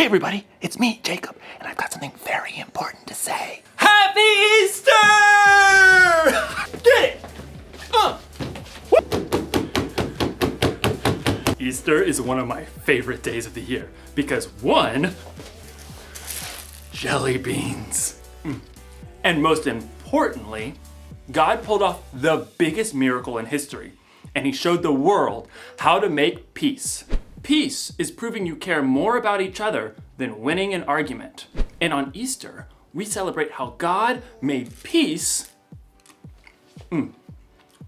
everybody, it's me, Jacob, and I've got something very important to say. Happy Easter! Get it! Easter is one of my favorite days of the year because one, jelly beans. And most importantly, God pulled off the biggest miracle in history, and he showed the world how to make peace. Peace is proving you care more about each other than winning an argument. And on Easter, we celebrate how God made peace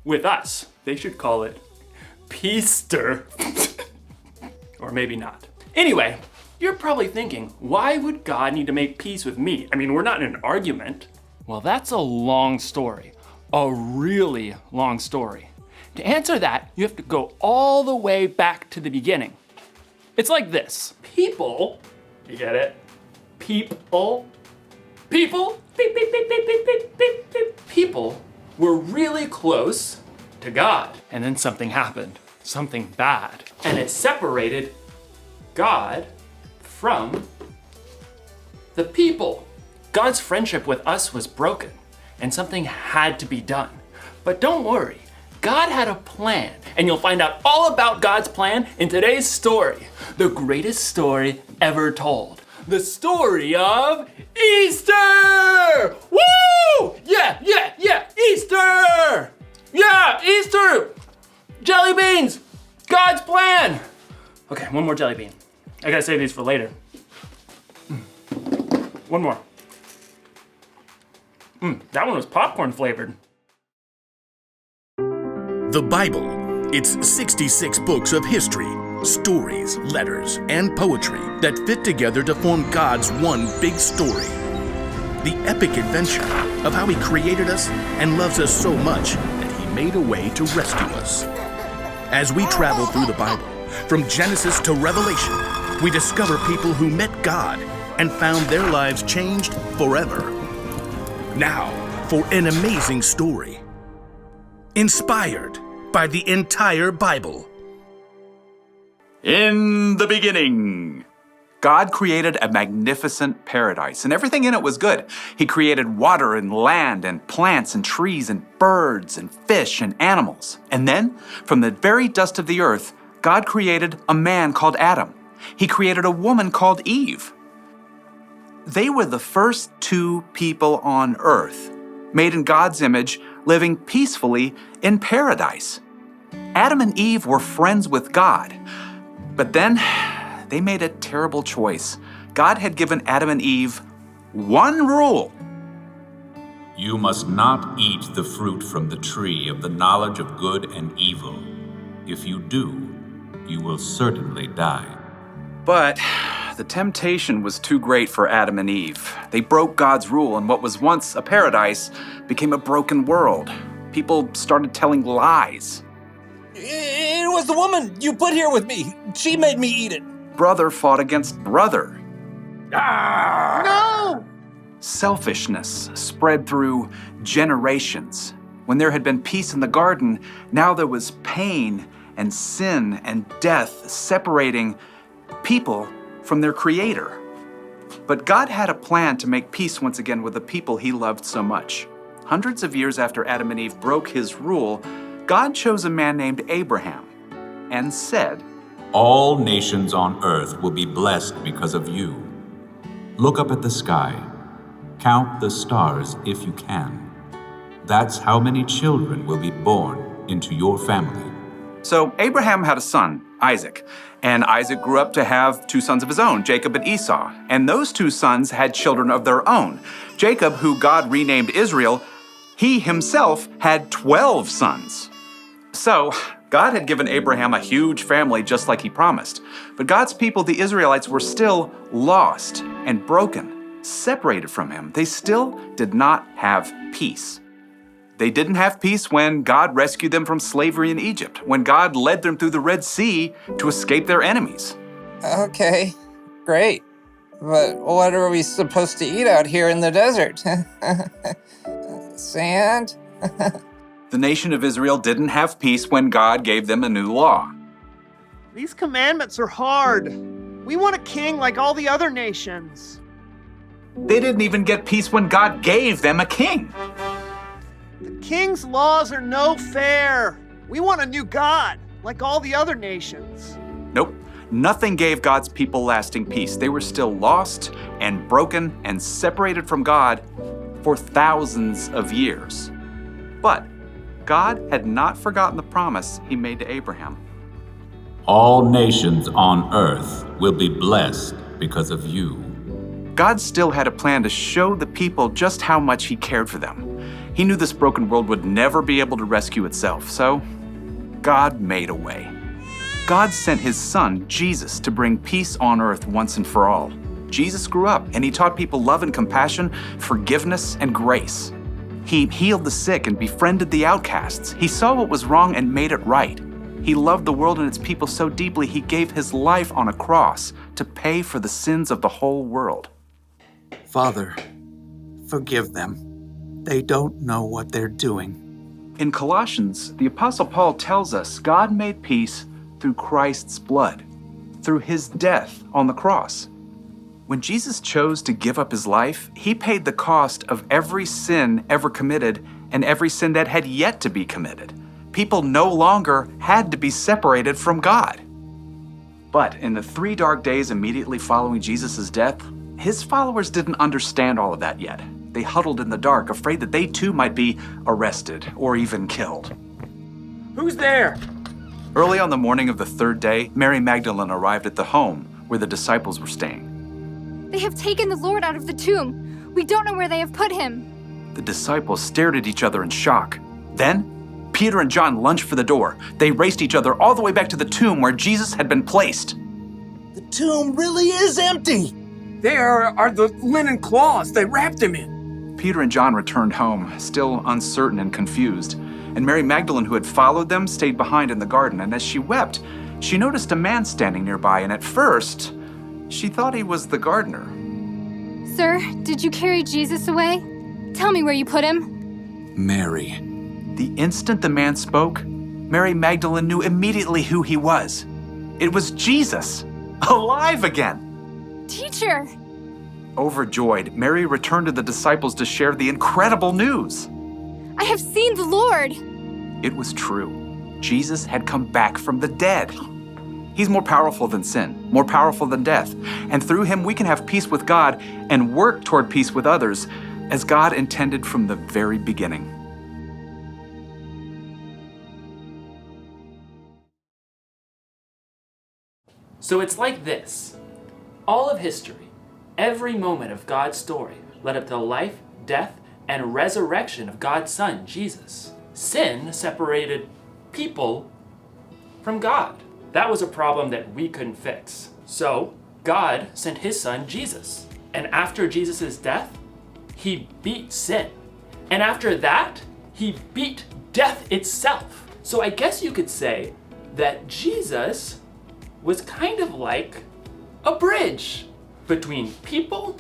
with us. They should call it Peaster. Or maybe not. Anyway, you're probably thinking, why would God need to make peace with me? I mean, we're not in an argument. Well, that's a long story. A really long story. To answer that, you have to go all the way back to the beginning. It's like this. People, you get it? People, beep, beep, beep, beep, beep, beep, beep, beep. People were really close to God. And then something happened, something bad. And it separated God from the people. God's friendship with us was broken, and something had to be done. But don't worry, God had a plan, and you'll find out all about God's plan in today's story, the greatest story ever told. The story of Easter! Woo! Yeah, Easter! Yeah, Easter! Jelly beans! God's plan! Okay, one more jelly bean. I gotta save these for later. One more. That one was popcorn flavored. The Bible. It's 66 books of history, stories, letters, and poetry that fit together to form God's one big story. The epic adventure of how He created us and loves us so much that He made a way to rescue us. As we travel through the Bible, from Genesis to Revelation, we discover people who met God and found their lives changed forever. Now, for an amazing story. Inspired by the entire Bible. In the beginning, God created a magnificent paradise, and everything in it was good. He created water and land and plants and trees and birds and fish and animals. And then, from the very dust of the earth, God created a man called Adam. He created a woman called Eve. They were the first two people on earth, made in God's image, living peacefully in paradise. Adam and Eve were friends with God, but then they made a terrible choice. God had given Adam and Eve one rule. You must not eat the fruit from the tree of the knowledge of good and evil. If you do, you will certainly die. But the temptation was too great for Adam and Eve. They broke God's rule, and what was once a paradise became a broken world. People started telling lies. It was the woman you put here with me. She made me eat it. Brother fought against brother. No! Selfishness spread through generations. When there had been peace in the garden, now there was pain and sin and death separating people from their Creator. But God had a plan to make peace once again with the people He loved so much. Hundreds of years after Adam and Eve broke His rule, God chose a man named Abraham and said, All nations on earth will be blessed because of you. Look up at the sky. Count the stars if you can. That's how many children will be born into your family. So Abraham had a son, Isaac, and Isaac grew up to have two sons of his own, Jacob and Esau. And those two sons had children of their own. Jacob, who God renamed Israel, he himself had 12 sons. So God had given Abraham a huge family just like He promised. But God's people, the Israelites, were still lost and broken, separated from Him. They still did not have peace. They didn't have peace when God rescued them from slavery in Egypt, when God led them through the Red Sea to escape their enemies. Okay, great. But what are we supposed to eat out here in the desert? Sand? The nation of Israel didn't have peace when God gave them a new law. These commandments are hard. We want a king like all the other nations. They didn't even get peace when God gave them a king. The king's laws are no fair. We want a new God, like all the other nations. Nope. Nothing gave God's people lasting peace. They were still lost and broken and separated from God for thousands of years. But God had not forgotten the promise he made to Abraham. All nations on earth will be blessed because of you. God still had a plan to show the people just how much he cared for them. He knew this broken world would never be able to rescue itself, so God made a way. God sent his son, Jesus, to bring peace on earth once and for all. Jesus grew up and he taught people love and compassion, forgiveness and grace. He healed the sick and befriended the outcasts. He saw what was wrong and made it right. He loved the world and its people so deeply he gave his life on a cross to pay for the sins of the whole world. Father, forgive them. They don't know what they're doing. In Colossians, the Apostle Paul tells us God made peace through Christ's blood, through his death on the cross. When Jesus chose to give up his life, he paid the cost of every sin ever committed and every sin that had yet to be committed. People no longer had to be separated from God. But in the 3 dark days immediately following Jesus' death, his followers didn't understand all of that yet. They huddled in the dark, afraid that they too might be arrested or even killed. Who's there? Early on the morning of the 3rd day, Mary Magdalene arrived at the home where the disciples were staying. They have taken the Lord out of the tomb. We don't know where they have put him. The disciples stared at each other in shock. Then, Peter and John lunged for the door. They raced each other all the way back to the tomb where Jesus had been placed. The tomb really is empty. There are the linen cloths they wrapped him in. Peter and John returned home, still uncertain and confused. And Mary Magdalene, who had followed them, stayed behind in the garden. And as she wept, she noticed a man standing nearby. And at first, she thought he was the gardener. Sir, did you carry Jesus away? Tell me where you put him. Mary. The instant the man spoke, Mary Magdalene knew immediately who he was. It was Jesus, alive again. Teacher! Overjoyed, Mary returned to the disciples to share the incredible news. I have seen the Lord! It was true. Jesus had come back from the dead. He's more powerful than sin, more powerful than death. And through him, we can have peace with God and work toward peace with others, as God intended from the very beginning. So it's like this. All of history, every moment of God's story led up to the life, death, and resurrection of God's Son, Jesus. Sin separated people from God. That was a problem that we couldn't fix. So God sent his Son, Jesus. And after Jesus' death, he beat sin. And after that, he beat death itself. So I guess you could say that Jesus was kind of like a bridge between people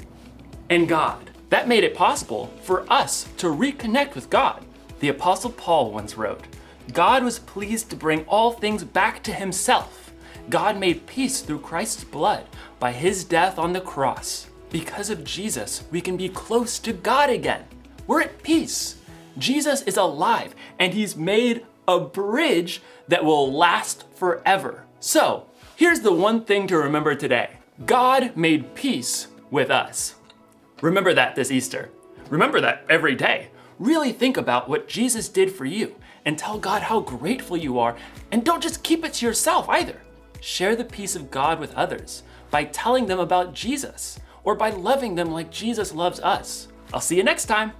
and God. That made it possible for us to reconnect with God. The Apostle Paul once wrote, God was pleased to bring all things back to himself. God made peace through Christ's blood by his death on the cross. Because of Jesus, we can be close to God again. We're at peace. Jesus is alive and he's made a bridge that will last forever. So, here's the one thing to remember today. God made peace with us. Remember that this Easter. Remember that every day. Really think about what Jesus did for you and tell God how grateful you are. And don't just keep it to yourself either. Share the peace of God with others by telling them about Jesus or by loving them like Jesus loves us. I'll see you next time.